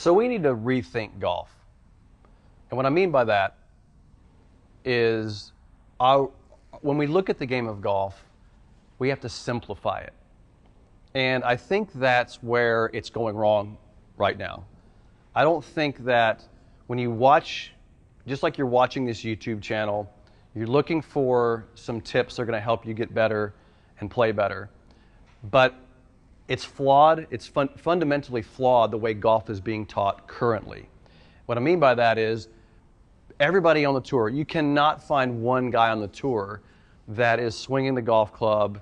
So we need to rethink golf. And what I mean by that is when we look at the game of golf, we have to simplify it. And I think that's where it's going wrong right now. I don't think that when you watch, just like you're watching this YouTube channel, you're looking for some tips that are going to help you get better and play better. But it's flawed. It's fundamentally flawed the way golf is being taught currently. What I mean by that is everybody on the tour, you cannot find one guy on the tour that is swinging the golf club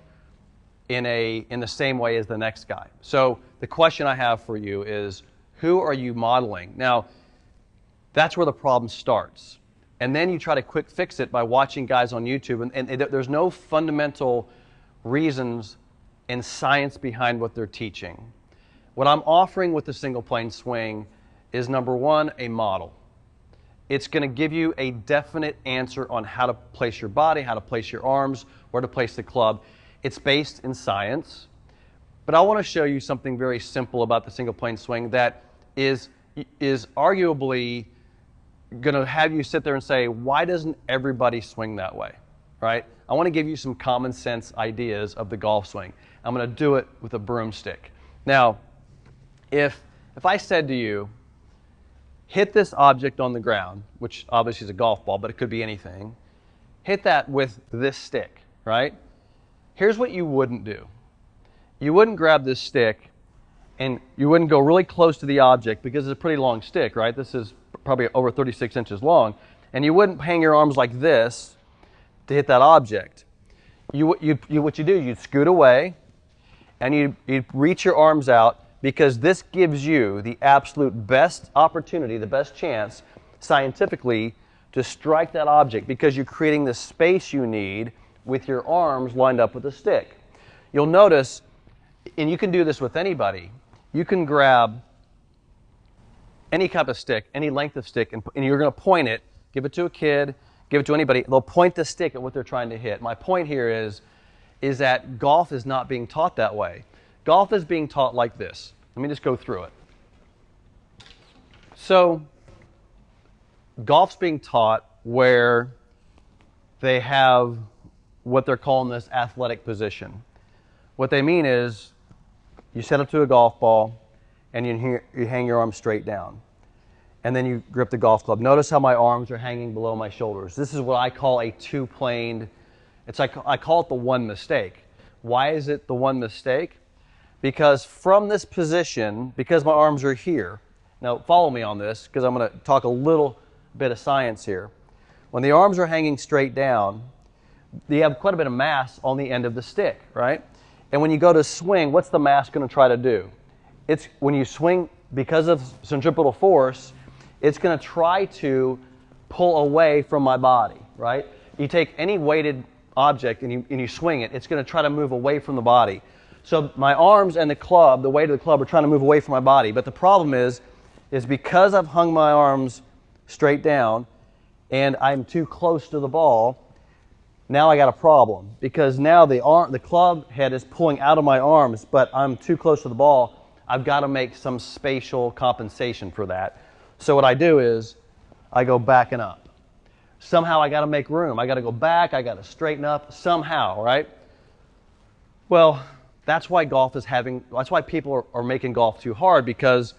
in the same way as the next guy. So the question I have for you is, who are you modeling? Now, that's where the problem starts. And then you try to quick fix it by watching guys on YouTube, and there's no fundamental reasons and science behind what they're teaching. What I'm offering with the single plane swing is, number one, a model. It's going to give you a definite answer on how to place your body, how to place your arms, where to place the club. It's based in science. But I want to show you something very simple about the single plane swing that is arguably going to have you sit there and say, why doesn't everybody swing that way, right? I want to give you some common sense ideas of the golf swing. I'm going to do it with a broomstick. Now, if I said to you, hit this object on the ground, which obviously is a golf ball, but it could be anything, hit that with this stick, right? Here's what you wouldn't do. You wouldn't grab this stick and you wouldn't go really close to the object because it's a pretty long stick, right? This is probably over 36 inches long. And you wouldn't hang your arms like this to hit that object. What you do, you'd scoot away and you'd reach your arms out, because this gives you the absolute best opportunity, the best chance scientifically to strike that object, because you're creating the space you need with your arms lined up with the stick. You'll notice, and you can do this with anybody, you can grab any type of stick, any length of stick, and you're going to point it, give it to a kid, give it to anybody. They'll point the stick at what they're trying to hit. My point here is that golf is not being taught that way. Golf is being taught like this. Let me just go through it. So, golf's being taught where they have what they're calling this athletic position. What they mean is, you set up to a golf ball and you hang your arms straight down. And then you grip the golf club. Notice how my arms are hanging below my shoulders. This is what I call a two-planed, it's like, I call it the one mistake. Why is it the one mistake? Because from this position, because my arms are here, now follow me on this because I'm going to talk a little bit of science here. When the arms are hanging straight down, you have quite a bit of mass on the end of the stick, right? And when you go to swing, what's the mass going to try to do? It's when you swing, because of centripetal force, it's going to try to pull away from my body, right? You take any weighted object and you swing it, it's going to try to move away from the body. So my arms and the club, the weight of the club, are trying to move away from my body. But the problem is because I've hung my arms straight down and I'm too close to the ball, now I got a problem. Because now the club head is pulling out of my arms, but I'm too close to the ball. I've got to make some spatial compensation for that. So what I do is I go backing up. Somehow I got to make room. I got to go back. I got to straighten up somehow, right? Well, that's why that's why people are making golf too hard, because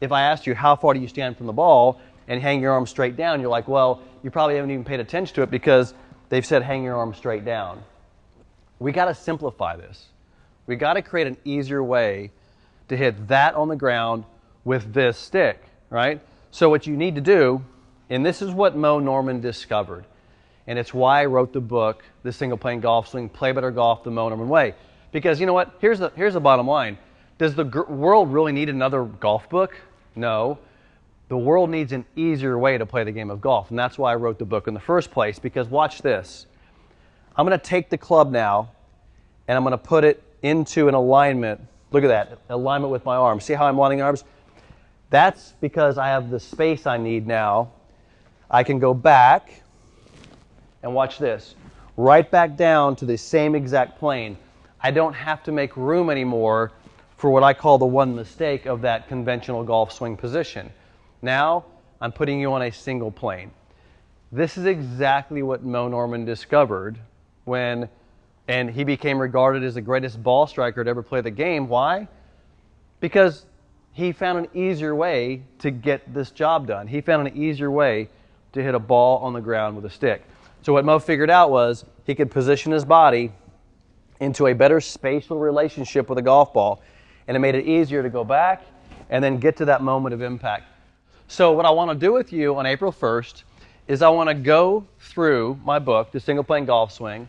if I asked you how far do you stand from the ball and hang your arms straight down, you're like, well, you probably haven't even paid attention to it because they've said hang your arms straight down. We got to simplify this. We got to create an easier way to hit that on the ground with this stick, right? So what you need to do, and this is what Mo Norman discovered, and it's why I wrote the book, The Single Plane Golf Swing, Play Better Golf the Mo Norman Way. Because you know what? Here's the bottom line. Does the world really need another golf book? No. The world needs an easier way to play the game of golf, and that's why I wrote the book in the first place, because watch this. I'm going to take the club now, and I'm going to put it into an alignment. Look at that, alignment with my arms. See how I'm lining arms? That's because I have the space I need now. I can go back, and watch this, right back down to the same exact plane. I don't have to make room anymore for what I call the one mistake of that conventional golf swing position. Now I'm putting you on a single plane. This is exactly what Mo Norman discovered and he became regarded as the greatest ball striker to ever play the game. Why? Because he found an easier way to get this job done. He found an easier way to hit a ball on the ground with a stick. So what Mo figured out was he could position his body into a better spatial relationship with a golf ball, and it made it easier to go back and then get to that moment of impact. So what I want to do with you on April 1st is I want to go through my book, The Single Plane Golf Swing,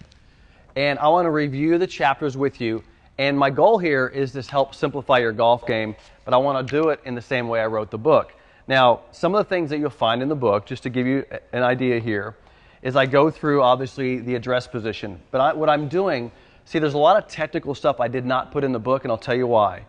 and I want to review the chapters with you. And my goal here is to help simplify your golf game, but I want to do it in the same way I wrote the book. Now, some of the things that you'll find in the book, just to give you an idea here, is I go through, obviously, the address position. But what I'm doing, see, there's a lot of technical stuff I did not put in the book, and I'll tell you why.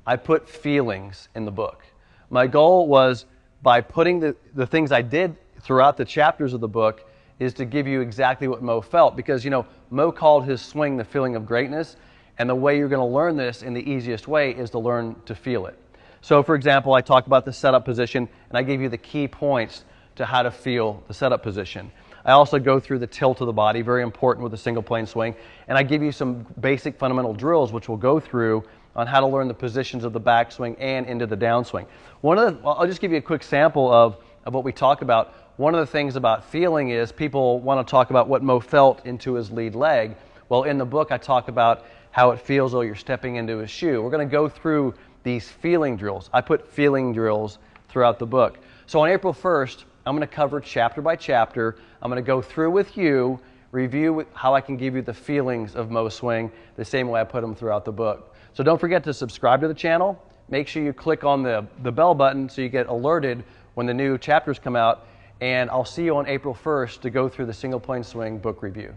I put feelings in the book. My goal was, by putting the things I did throughout the chapters of the book, is to give you exactly what Mo felt. Because, you know, Mo called his swing the feeling of greatness, and the way you're going to learn this in the easiest way is to learn to feel it. So, for example, I talked about the setup position, and I gave you the key points to how to feel the setup position. I also go through the tilt of the body, very important with a single plane swing, and I give you some basic fundamental drills which we'll go through on how to learn the positions of the backswing and into the downswing. I'll just give you a quick sample of what we talk about. One of the things about feeling is people want to talk about what Mo felt into his lead leg. Well, in the book I talk about how it feels though you're stepping into his shoe. We're going to go through these feeling drills. I put feeling drills throughout the book. So on April 1st, I'm going to cover chapter by chapter. I'm going to go through with you, review how I can give you the feelings of Mo's swing the same way I put them throughout the book. So don't forget to subscribe to the channel. Make sure you click on the bell button so you get alerted when the new chapters come out. And I'll see you on April 1st to go through the Single Plane Swing book review.